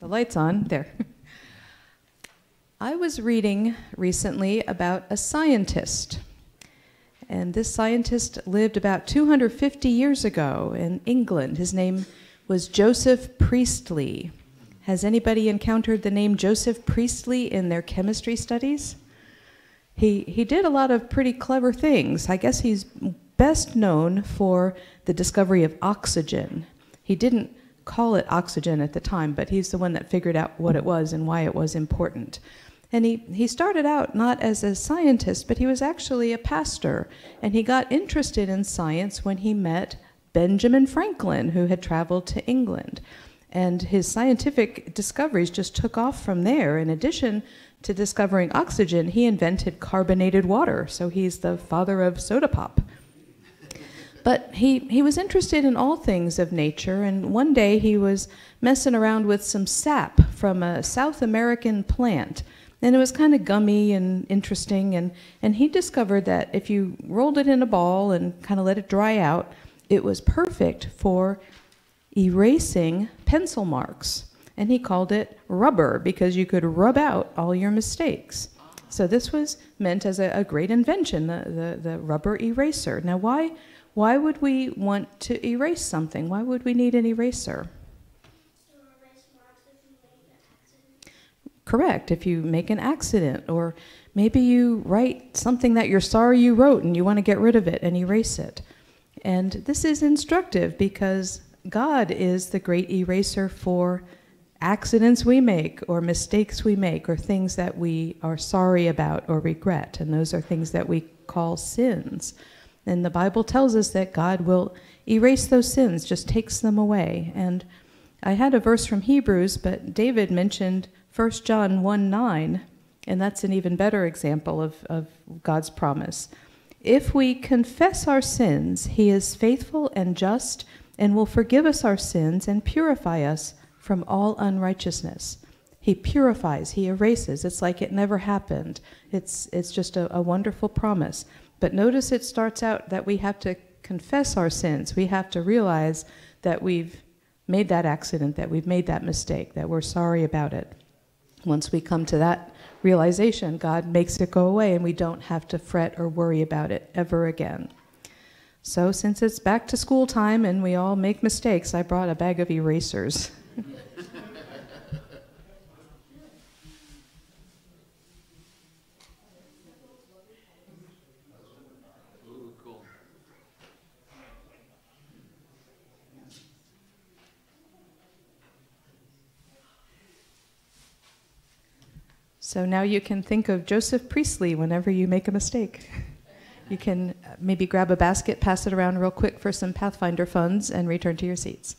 The light's on. There. I was reading recently about a scientist. And this scientist lived about 250 years ago in England. His name was Joseph Priestley. Has anybody encountered the name Joseph Priestley in their chemistry studies? He did a lot of pretty clever things. I guess he's best known for the discovery of oxygen. He didn't call it oxygen at the time, but he's the one that figured out what it was and why it was important. And he started out not as a scientist, but he was actually a pastor. And he got interested in science when he met Benjamin Franklin, who had traveled to England. And his scientific discoveries just took off from there. In addition to discovering oxygen, he invented carbonated water. So he's the father of soda pop. But he was interested in all things of nature, and one day he was messing around with some sap from a South American plant. And it was kind of gummy and interesting, and he discovered that if you rolled it in a ball and kind of let it dry out, it was perfect for erasing pencil marks. And he called it rubber because you could rub out all your mistakes. So this was meant as a great invention, the rubber eraser. Now why would we want to erase something? Why would we need an eraser? To erase marks if you make an accident. Correct, if you make an accident, or maybe you write something that you're sorry you wrote and you want to get rid of it and erase it. And this is instructive because God is the great eraser for accidents we make or mistakes we make or things that we are sorry about or regret. And those are things that we call sins. And the Bible tells us that God will erase those sins, just takes them away. And I had a verse from Hebrews, but David mentioned 1 John 1:9, and that's an even better example of God's promise. If we confess our sins, he is faithful and just and will forgive us our sins and purify us from all unrighteousness. He purifies, he erases. It's like it never happened. It's just a wonderful promise. But notice it starts out that we have to confess our sins. We have to realize that we've made that accident, that we've made that mistake, that we're sorry about it. Once we come to that realization, God makes it go away and we don't have to fret or worry about it ever again. So since it's back to school time and we all make mistakes, I brought a bag of erasers. So now you can think of Joseph Priestley whenever you make a mistake. You can maybe grab a basket, pass it around real quick for some Pathfinder funds, and return to your seats.